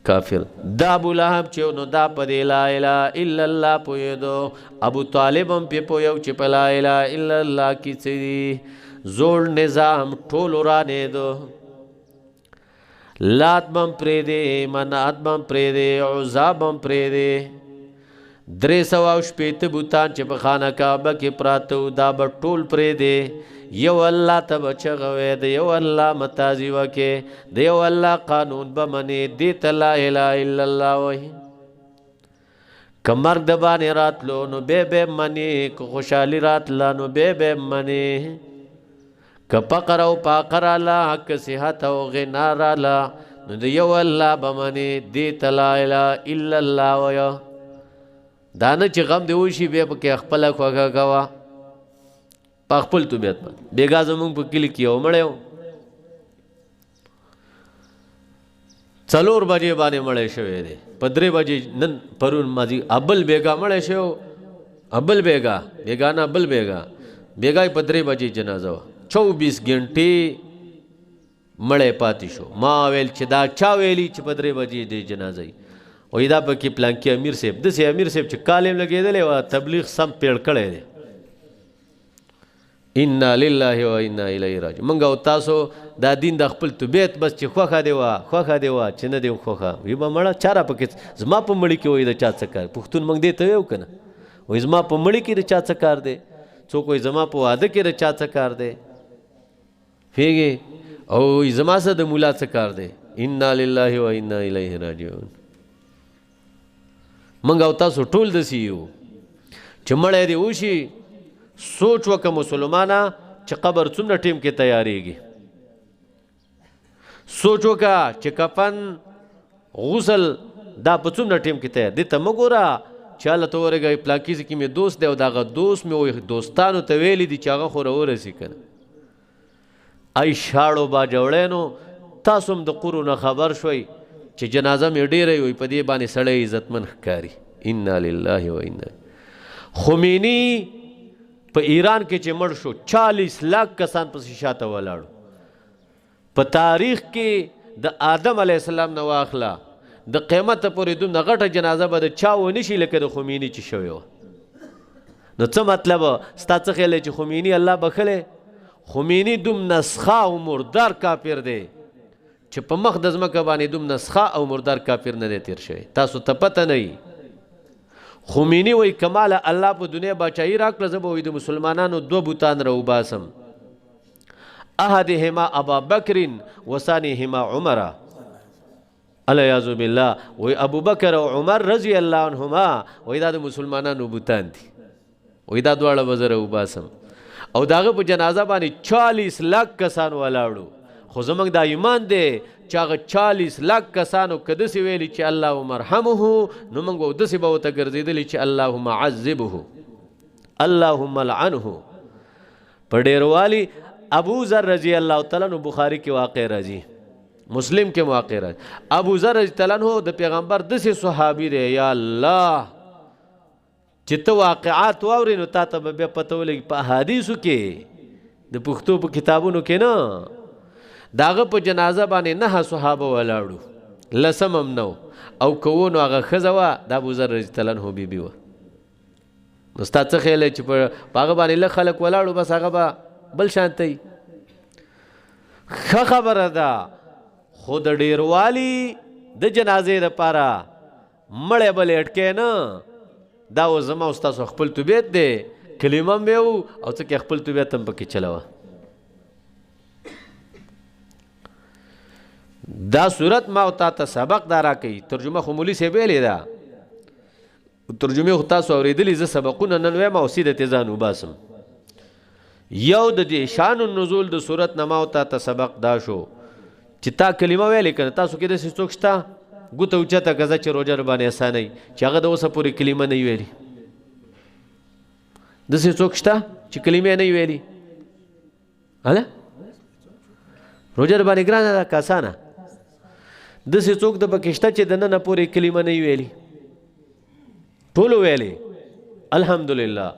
کافر. دا ابو لهب چې نو دا په لا اله الا الله پوهېدو. ابو طالب هم پې پوهیو چې په لا اله الا الله کې څه دي. زوړ نظام ټول ورانېدو. لات بم پرېږدې، منات بم پرېږدې، عزا بم پرېږدې. 360 بوتان چې په خانه کعبه کې پراته وو دا به ټول پرېږدې. یو الله ته به چغه وې، د یو الله متازي وکې، د یو الله قانون به منې. دې ته لا اله الا الله وایي. که مرګ د باندې راتلو نو بیا به منې، که خوشحالي راتله نو بیا به منې، که فقر او فاقر راله، که صحت او غنا راله نو د یو الله به منې. دې ته لا اله الا الله وایه. دا نه چې غم دې وشي بیا پکې خپله خوږه کوه په خپل طبیعت باندې. بېګا زمونږ په کلي کې یو مړی و، 4 بجې باندې مړی شوی دی. په 3 بجې نن پرون ماضي ابل بېګا مړی شوی. ابل بېګا، بېګا نه ابل بېګا. بېګا په 3 بجې جنازه وه. 24 غنټې مړی پاتې شو. ما ویل چې دا چا ویلي چې په 3 بجې دی جنازه وي. وایي دا پکې پلانکي امیر صاحب، داسې امیر صاحب چې کال یې لګېدلی وه، تبلیغ سم پیړ کړی دی. انا لله و انا الیه راجعون. موږ او تاسو دا دین د خپل طبیعت بس چې خوښه دی وه، خوښه دی وه، چې نه دی خوښه وي به مړه چا را پکې. زما په مړي کې وایي د چا څه کار. پښتون موږ دې ته ویو که نه، وایي زما په مړي کې د چا څه کار دی. څوک وایي زما په واده کې د چا څه کار دی. پوهېږې؟ او وایي زما سره د مولا څه کار دی. انا لله و انا الیه راجعون. موږ او تاسو ټول داسې یو چې مړی دې وشي سوچ وکړه مسلمانه چې قبر څومره ټیم کې تیاریږي. سوچ وکړه چې کفن غسل دا په څومره ټیم کې تیار. دې ته مه ګوره چې هله ته ورغی پلاکیز کې مې دوست دی او دغه دوست مې وایي دوستانو ته ویلي دي چې هغه خو راورسي که نه. ای شاړو با جوړی. نو تاسو هم د قرو نه خبر شوئ چې جنازه مې ډېره وي، په دې باندې سړی عزتمن ښکاري. انا لله و انا. خمینی په ایران کې چې مړ شو 40 لاک کسان پسې شاته ولاړو. په تاریخ کې د آدم علیه السلام نه واخله د قیامته پورې دومره غټه جنازه به د چا ونه شي لکه د خمیني چې شوې وه. نو څه مطلب ستا څه خیال چې خمیني الله بخلی؟ خمیني دومره سخا او مردار کافر دی چې په مخ د ځمکه باندې دومره سخا او مردار کافر نه دی تیر شوی. تاسو ته پته نه وي. خمینی وایي کماله الله په دنیا باچایي راکړه، زه به وایي د مسلمانانو 2 بوتان راوباسم. احدهما ابا بکر وثانیهما عمر. العیاذ بالله. وایي ابو بکر او عمر رضی الله عنهما وایي دا د مسلمانانو بوتان دي. وایي دا دواړه به زه راوباسم. او د هغه په جنازه باندې 40 لاک کسان ولاړو. خو زمونږ دا ایمان دی چې هغه 40 لاک کسانو که داسې ویلي چې اللهم ارحمه نو موږ به داسې به ورته ګرځېدلي چې اللهم عذبه اللهم لعنه. په ډېروالي ابو ذر رضی الله تعالی عنہ بخاري کې واقع راځي، مسلم کې واقع راځي. ابو ذر رضی الله عنہ د پیغمبر داسې صحابي دی یا الله چې ته واقعات واورې نو تا ته به بیا پته ولګي. په احادیثو کې د پښتو په کتابونو کې نه داغه په جنازه باندې 9 صحابه ولاړو، 10 هم نو او کوو نو هغه ښځه وه د ابوذر رضی الله عنه بیبي وه. نو ستا څه خیال چې په هغه باندې لږ خلک ولاړو بس هغه به بل شانته وي. ښه خبره ده خو د ډېروالي د جنازې دپاره مړی به لټکې نه. دا و زما او ستاسو خپل طبیعت دی، کلمه هم یو او څه کې خپل طبیعت هم پکې چلوه. دا صورت ما او تا ته سبق دا راکوي. ترجمه خو مولي صاحب ویلې ده، ترجمې خو تاسو اورېدلي. زه سبقونه نن وایم او سیده تې ځان وباسم. یو د دې شان النزول د صورت نه ما او تا ته سبق دا شو چې تا کلمه ویلې که نه. تاسو کې داسې څوک شته ګوته اوچته که چې روژه ربانې اسانوي چې هغه د اوسه پورې کلمه نه ویلي؟ داسې څوک شته چې کلمې نه ویلي؟ هله روژه ربانې ګرانه ده که اسانه؟ داسې څوک د پکې شته چې د ننه پورې کلمه نه ویلي؟ ټولو ویلې الحمدلله.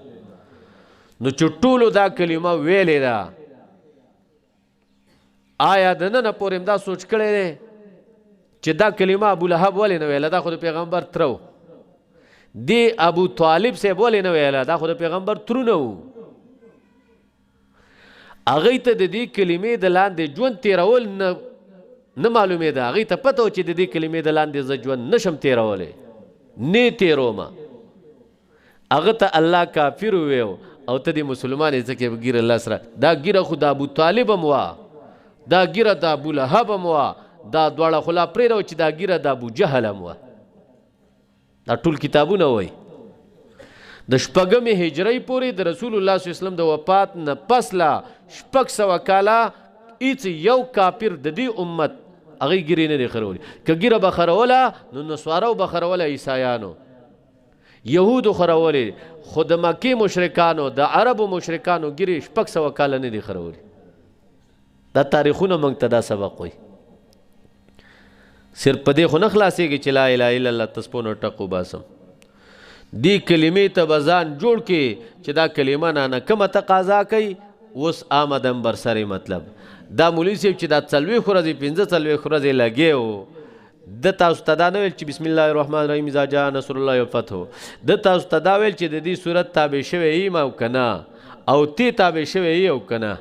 نو چې ټولو دا کلمه ویلې ده آیا د ننه پورې هم دا سوچ کړی دی چې دا کلمه ابو لهب ولې نه ویله، دا خو د پیغمبر ترو. دی ابو طالب صاحب ولې نه ویله، دا خو د پیغمبر ترونه و. هغې ته د دې کلمې د لاندې ژوند تېرول نه معلومېده. هغې ته پته و چې د دې کلمې د لاندې زه ژوند نشم تېرولی، نه تېرومه. هغه ته الله کافر وویو او ته دې مسلمان یې ځکه به ګیره الله سره. دا ګیره خو د ابو طالب هم وه، دا ګیره د ابو لهب هم وه، دا دواړه خو لا پرېږده چې دا ګیره د ابو جهل هم وه. دا ټول کتابونه وایي. د شپږمې هجرۍ پورې د رسول الله صلی الله علیه وسلم د وفات نه پس لا 600 کاله هېڅ یو کافر د دې امت هغې ګیرې نه دی خرولی. که ګیره به خروله نو نسوارو به خروله، عیسایانو یهودو خرولې، خو د مکې مشرکانو د عربو مشرکانو ګیرې 600 کاله نه دي خرولی. دا تاریخونه موږ ته دا سبق وایي. صرف په دې خو نه خلاصېږي چې لا اله الا الله تسپونه ټقو باسم. دی کلمې ته به ځان جوړ کې چې دا کلمه نه کومه تقاضا کوي. اوس آمدم بر سرې مطلب دا مولوي صاحب چې دا 40 ورځې 45 ورځې لګې و، د تاسو ته دا نه ویل چې بسم الله الرحمن الرحیم اذا جاء نصر الله والفتح. د تاسو ته دا ویل چې د دې صورت تابع شوی یم او که نه، او تی تابع شوی یې او که نه.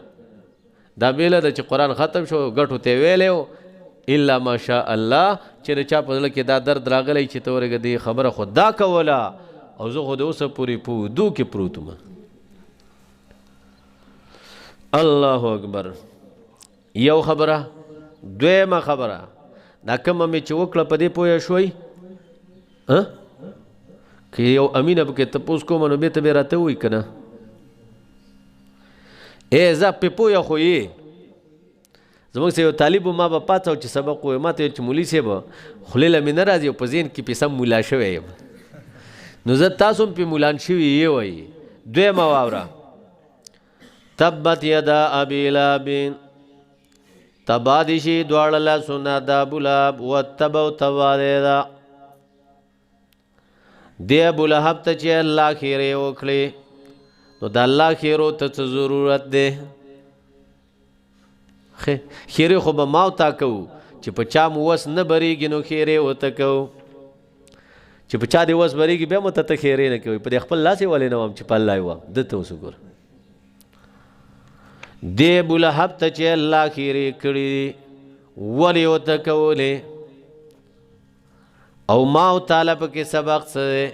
دا بیله ده چې قرآن ختم شو ګټو ته ویلی و الا ماشاء الله چې د چا په زړه کې دا درد راغلی چې ته ورګه دې خبره خو دا کوله او زه خو د اوسه پورې په ودو کې پروت وم. الله اکبر. یو خبره. دویمه خبره دا کومه مې چې وکړه په دې پوه شوئ؟ که یو امینه پکې تپوس کوم نو بېرته به راته ووایي که نه؟ زه پې پوه خو یې زموږ سه یو طالب ما به پاڅو چې سبق ووایي، ما ته ویل چې مولي صاحب خولې له مې نه راځي او په ذهن کې پې سم مولا شوی یم. نو زه تاسو هم پې مولان شوي یې وایي. دویمه واوره. تبت یدا ابي لهب، تبا دې شي دواړه لاسونه د ابو لهب، وتبو تباده دې ابو لهب ته چې الله خیرې وکړې نو د الله خیرو ته څه ضرورت دی؟ خیرې خو به ما او تا کوو چې په چا مو وس نه بریږي نو خیرې ورته کوو، چې په چا دې وس بریږي بیا مو ته خیرې نه کوي. په دې خپل لاس یې ولې نه وم چې په الله یې وم. ده ته اوس وګوره دې ابو لهب ته چې الله خیرې کړي ولې ورته کولې؟ او ما او تعالی پکې سبق څه دی؟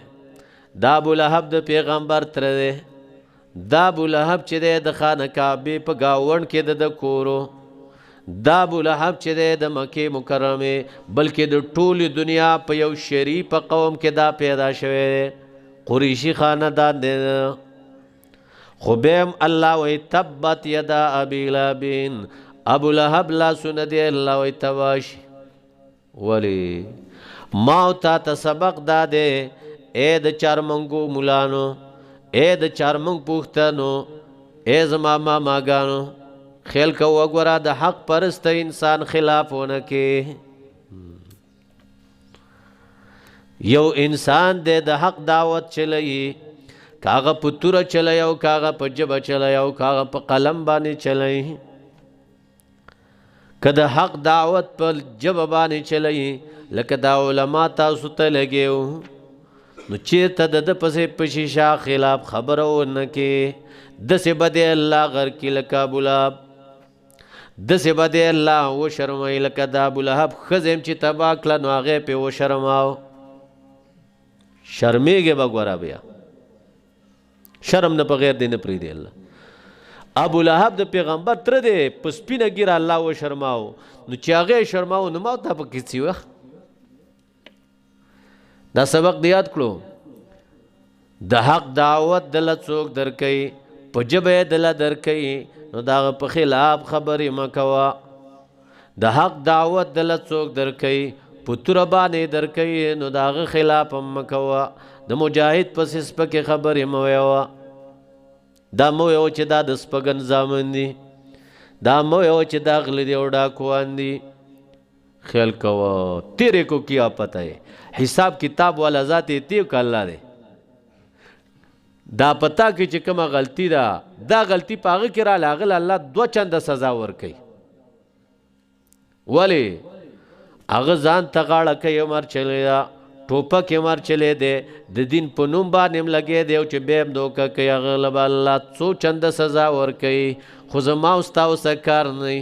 دا ابو لهب د پیغمبر تره دی. دا ابو لهب چې دی د خانه کعبې په ګاونډ کې د کورو، دا ابو لهب چې دی د مکې مکرمې بلکې د ټولې دنیا په یو شریف قوم کې دا پیدا شوی دی، قریشي خاندان دی. خو بیم الله وی تبت یدا ابي لهب، ابو لهب لاسونه دی الله وی تباشي. ولی ما او تا ته سبق دا دی اے د چارمنګو مولانو، اے د چارمنګ پوښتنو، اے زما ماماګانو، خیال کو وګوره د حق پرست انسان خلاف ونه کې. یو انسان دی د حق دعوت چلئی، کاغه په توره چلئی او کاغه په جبه چلئی او کاغه په قلم باندې چلئی. که د حق دعوت په جبه باندې چلئی لکه دا علما تاسو ته لګیو نو چېرته د ده پسې په شیشه خلاف خبره ونه کې، داسې به دی الله غر کې لکه ابو لهب، داسې به دی الله وشرموي لکه د ابو لهب ښځه یم چې تباه کړه نو هغې پې وشرماو. شرمېږې به ګوره بیا، شرم نه بغیر دی نه پرېږدي الله. ابو لهب د پیغمبر تره دی، په سپینه ګیره الله وشرماو نو چې هغې شرماو نو ما ته پکې څه وخت دا سبق دی یاد کړو. د حق دعوت دله څوک درکوي په ژبه یې دله درکوي نو د هغه په خلاف خبرې مه کوه. د حق دعوت دله څوک درکوي په توره باندې درکوي نو د هغه خلاف هم مه کوه. د مجاهد پسې سپکې خبرې مه ویوه. دا مه ویوه چې دا د سپګن زامن دي، دا مه ویوه چې دا غله دي او ډاکوان دي. خیال کوه تیرے کو کیا پتہ ہے، حساب کتاب والا ذات تیو کا اللہ دے. دا پتا کې چې کومه غلطی ده دا غلطی په هغه کې راغله الله 2 چنده سزا ورکوي. ولی هغه ځان ته غاړه کوي عمر چلی دا ټوپک یې مر چلی دی د دین په نوم باندې هم لګی دی او چې بیا هم دوکه کوي هغه له به الله څو چنده سزا ورکوي خو زما او ستا اوسه کار نه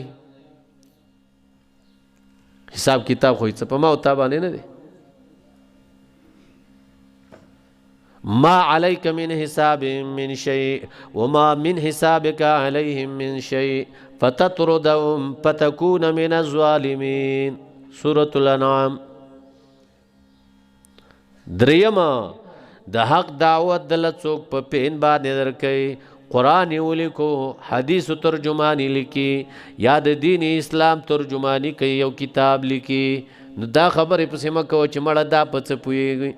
حساب کتاب خو څه په ما او تا باندې نه دی ما عليك من حساب من شيء وما من حسابك عليهم من شيء فتطردهم فتكون من الظالمين سورة الانعام دریم د حق دعوت دل څوک په پین باندې درکوي قرآن ولیکو حدیث ترجمانی لیکي یا د دین اسلام ترجمانی کوي یو کتاب لیکي نو دا خبرې پسې مه کوه چې مړه دا په څه پوهېږي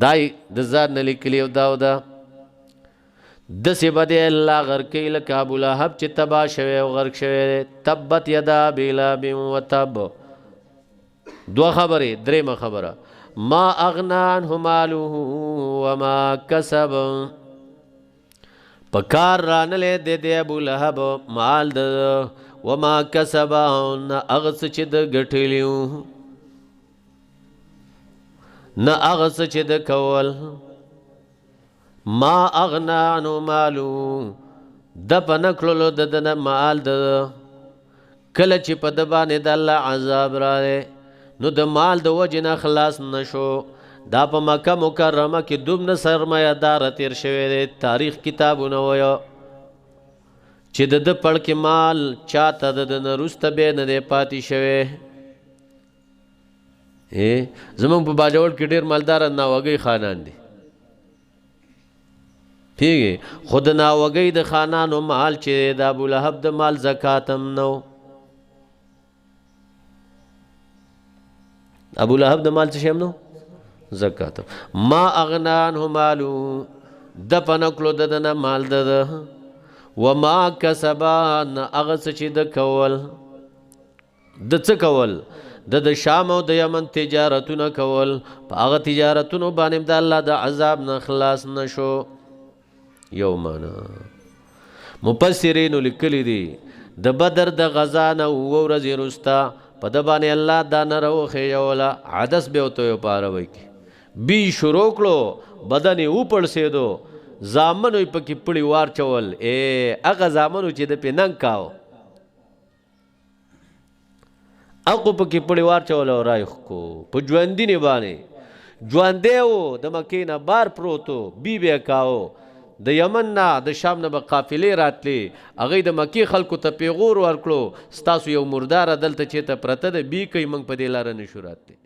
دای د ځان نه لیکلي او دا او دا داسې به دی الله غرق کوي لکه ابولهب چې تباه شوی او غرق شوی دی تبت یدا ابي لهب وتب دوه خبرې درېیمه خبره ما اغنا عنه ماله وما کسب پکار رانلې د ابولهب مال د وما کسب نه هغه څه چې د ګټلیو نه هغه څه چې د کول ما اغنا عنه مالو د په نه کړلو د نه مال د کله چې په د باندې د الله عذاب راغی نو د مال د وجې نه خلاص نشو دا په مکه مکرمه کې دومره سرمایه دار تیر شوی دی تاریخ کتابونه وایه چې د ده پړ کې مال چاته د نه وروسته بیا نه دی پاتې شوی زمونږ په باجوړ کې ډېر مالدار ناوګۍ خانان دي پیږي خو د ناوګۍ د خانانو مال چې د ابولهب د مال زکات هم نو ابولهب د مال څه شی هم نو زکات ما اغنا عنه مالو د په نکلو د نه مال د وما کسبا نه هغه څه چې د کول د څه کول د شام او د یمن تجارتونه کول په هغه تجارتونو باندې د الله د عذاب نه خلاص نشو یو معنا مفسرینو لیکلی دي د بدر د غزا نه اووه ورځې وروسته په ده باندې الله دا نه راوخېژوله عدس به ورته وپاروئ کی بی شروع کړو بدن یې وپړسېدو زامنو یې پکې پړي وارچول هغه زامنو چې د پې ننګ کاو اقو پکې پړي واچول او رایخ کو په ژوندینې باندې ژوندی و د مکې نه بار پروت و بی به کاو د یمن نه د شام نه به قافلې راتلې هغوی د مکې خلکو ته پیغور ورکړو ستاسو یو مرداره دلته چېرته پرته ده بی کوي موږ په دې لاره نشو راتلی